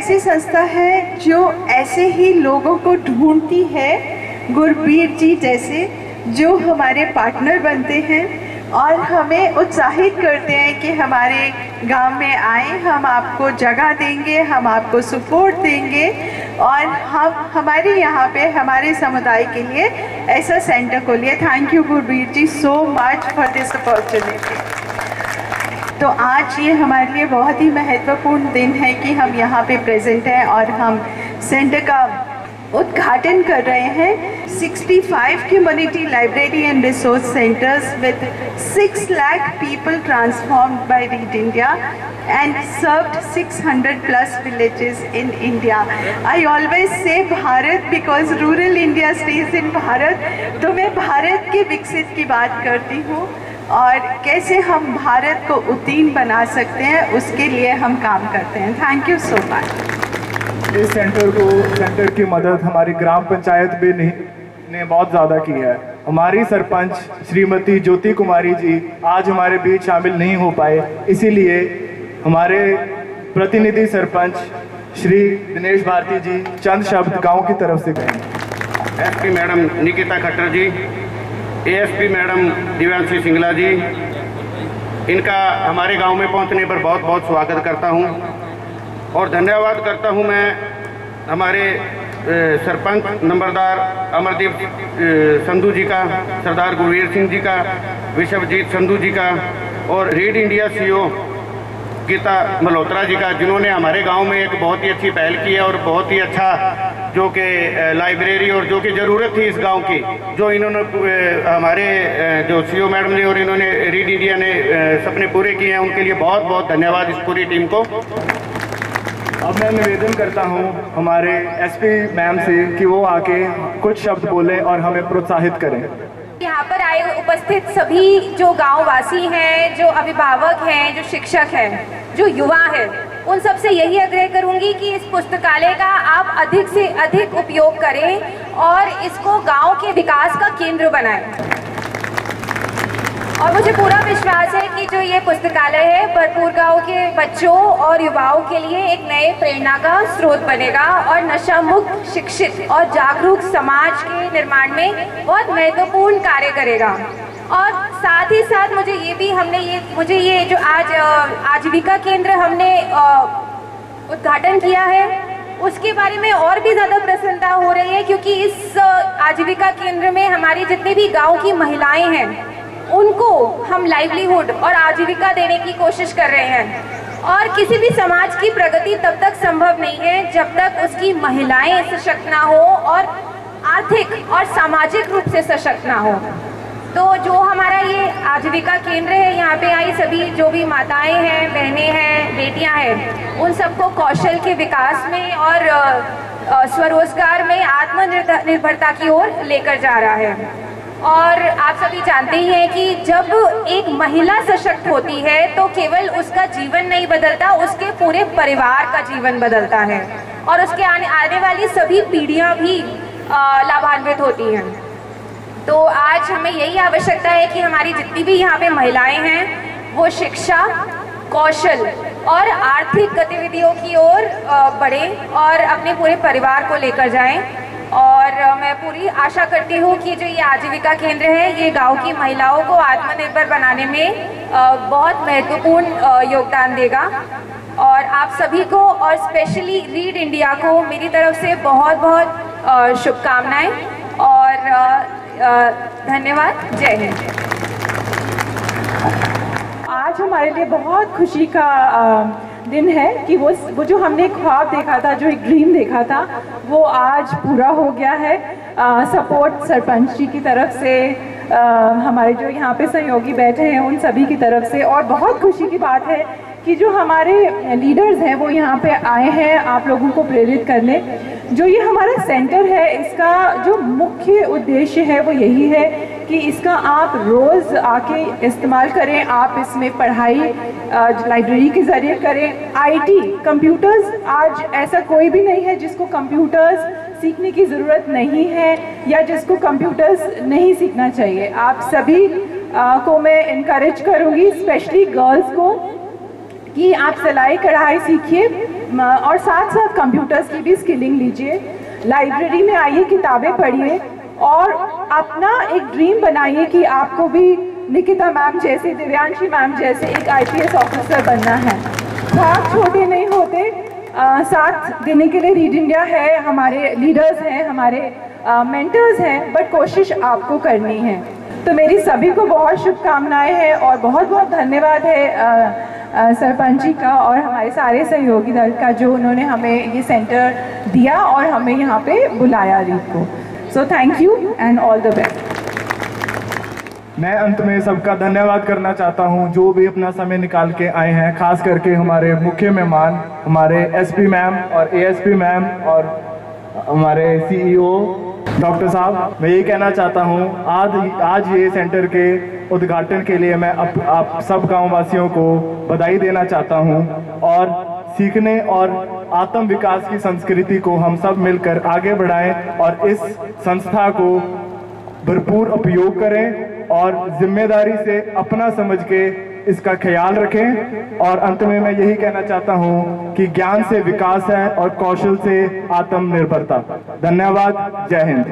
ऐसी संस्था है जो ऐसे ही लोगों को ढूंढती है, गुरबीर जी जैसे, जो हमारे पार्टनर बनते हैं और हमें उत्साहित करते हैं कि हमारे गांव में आए, हम आपको जगह देंगे, हम आपको सपोर्ट देंगे और हम हमारे यहाँ पे हमारे समुदाय के लिए ऐसा सेंटर खोलिए। Thank you Gurbir ji so much for this opportunity. तो आज ये हमारे लिए बहुत ही महत्वपूर्ण दिन है कि हम यहाँ पे प्रेजेंट हैं और हम सेंटर का उद्घाटन कर रहे हैं। 65 community library and resource centers with 6 lakh people transformed by read India and served 600 plus villages in India. I always say Bharat because rural India stays in Bharat. तो मैं भारत के विकसित की बात करती हूँ और कैसे हम भारत को उत्तीर्ण बना सकते हैं उसके लिए हम काम करते हैं। Thank you so much. इस सेंटर की मदद हमारी ग्राम पंचायत भी ने बहुत ज़्यादा की है। हमारी सरपंच श्रीमती ज्योति कुमारी जी आज हमारे बीच शामिल नहीं हो पाए, इसीलिए हमारे प्रतिनिधि सरपंच श्री दिनेश भारती जी चंद शब्द गांव की तरफ से कहें। एसपी मैडम निकिता खट्टर जी, एएसपी मैडम दिव्यांशी सिंगला जी, इनका हमारे गांव में पहुंचने पर बहुत बहुत स्वागत करता हूं और धन्यवाद करता हूं मैं हमारे सरपंच नंबरदार अमरदीप संधू जी का, सरदार गुरवीर सिंह जी का, विश्वजीत संधू जी का और read India CEO Geeta Malhotra ji का, जिन्होंने हमारे गांव में एक बहुत ही अच्छी पहल की है और बहुत ही अच्छा जो कि लाइब्रेरी और जो कि ज़रूरत थी इस गांव की, जो इन्होंने हमारे जो सीईओ मैडम ने और इन्होंने रीड इंडिया ने सपने पूरे किए हैं, उनके लिए बहुत बहुत धन्यवाद इस पूरी टीम को। अब मैं निवेदन करता हूं हमारे एसपी मैम से कि वो आके कुछ शब्द बोलें और हमें प्रोत्साहित करें। यहाँ पर आए उपस्थित सभी जो गाँव वासी हैं, जो अभिभावक हैं, जो शिक्षक हैं, जो युवा हैं, उन सब से यही आग्रह करूँगी कि इस पुस्तकालय का आप अधिक से अधिक उपयोग करें और इसको गांव के विकास का केंद्र बनाएं। और मुझे पूरा विश्वास है कि जो ये पुस्तकालय है भरपूर गांव के बच्चों और युवाओं के लिए एक नए प्रेरणा का स्रोत बनेगा और नशा मुक्त, शिक्षित और जागरूक समाज के निर्माण में बहुत महत्वपूर्ण कार्य करेगा। और साथ ही साथ मुझे ये जो आज आजीविका केंद्र हमने उद्घाटन किया है उसके बारे में और भी ज़्यादा प्रसन्नता हो रही है, क्योंकि इस आजीविका केंद्र में हमारी जितनी भी गाँव की महिलाएँ हैं उनको हम लाइवलीहुड और आजीविका देने की कोशिश कर रहे हैं। और किसी भी समाज की प्रगति तब तक संभव नहीं है जब तक उसकी महिलाएं सशक्त ना हो और आर्थिक और सामाजिक रूप से सशक्त ना हो। तो जो हमारा ये आजीविका केंद्र है, यहाँ पे आई सभी जो भी माताएं हैं, बहनें हैं, बेटियां हैं, उन सबको कौशल के विकास में और स्वरोजगार में आत्मनिर्भरता की ओर लेकर जा रहा है। और आप सभी जानते ही हैं कि जब एक महिला सशक्त होती है तो केवल उसका जीवन नहीं बदलता, उसके पूरे परिवार का जीवन बदलता है और उसके आने वाली सभी पीढ़ियां भी लाभान्वित होती हैं। तो आज हमें यही आवश्यकता है कि हमारी जितनी भी यहाँ पे महिलाएं हैं वो शिक्षा, कौशल और आर्थिक गतिविधियों की ओर बढ़ें और अपने पूरे परिवार को लेकर जाएं। और मैं पूरी आशा करती हूँ कि जो ये आजीविका केंद्र है ये गांव की महिलाओं को आत्मनिर्भर बनाने में बहुत महत्वपूर्ण योगदान देगा। और आप सभी को और स्पेशली रीड इंडिया को मेरी तरफ से बहुत बहुत शुभकामनाएं और धन्यवाद। जय हिंद। आज हमारे लिए बहुत खुशी का दिन है कि वो जो हमने ख्वाब देखा था, जो एक ड्रीम देखा था, वो आज पूरा हो गया है। सपोर्ट सरपंच जी की तरफ से, हमारे जो यहाँ पे सहयोगी बैठे हैं उन सभी की तरफ से, और बहुत खुशी की बात है कि जो हमारे लीडर्स हैं वो यहाँ पे आए हैं आप लोगों को प्रेरित करने। जो ये हमारा सेंटर है इसका जो मुख्य उद्देश्य है वो यही है कि इसका आप रोज़ आके इस्तेमाल करें, आप इसमें पढ़ाई लाइब्रेरी के ज़रिए करें। आईटी, कंप्यूटर्स, आज ऐसा कोई भी नहीं है जिसको कंप्यूटर्स सीखने की ज़रूरत नहीं है या जिसको कंप्यूटर्स नहीं सीखना चाहिए। आप सभी को मैं इनकरेज करूँगी, स्पेशली गर्ल्स को, कि आप सिलाई कढ़ाई सीखिए और साथ साथ कंप्यूटर्स की भी स्किलिंग लीजिए, लाइब्रेरी में आइए, किताबें पढ़िए और अपना एक ड्रीम बनाइए कि आपको भी निकिता मैम जैसे, दिव्यांशी मैम जैसे एक IPS ऑफिसर बनना है। साथ छोटे नहीं होते, साथ देने के लिए रीड इंडिया है, हमारे लीडर्स हैं, हमारे मेंटर्स हैं, बट कोशिश आपको करनी है। तो मेरी सभी को बहुत शुभकामनाएं हैं और बहुत बहुत धन्यवाद है सरपंच जी का और हमारे सारे सहयोगी दल का, जो उन्होंने हमें ये सेंटर दिया और हमें यहाँ पे बुलाया रीत को। So thank you and all the best. मैं अंत में सबका धन्यवाद करना चाहता हूं जो भी अपना समय निकाल के आए हैं, खास करके हमारे मुख्य मेहमान हमारे SP मैम और ASP मैम और हमारे CEO डॉक्टर साहब। मैं ये कहना चाहता हूं आज ये सेंटर के उद्घाटन के लिए मैं आप सब गांव वासियों को बधाई देना चाहता हूं और सीखने और आत्म विकास की संस्कृति को हम सब मिलकर आगे बढ़ाएं और इस संस्था को भरपूर उपयोग करें और जिम्मेदारी से अपना समझ के इसका ख्याल रखें। और अंत में मैं यही कहना चाहता हूं कि ज्ञान से विकास है और कौशल से आत्मनिर्भरता। धन्यवाद। जय हिंद।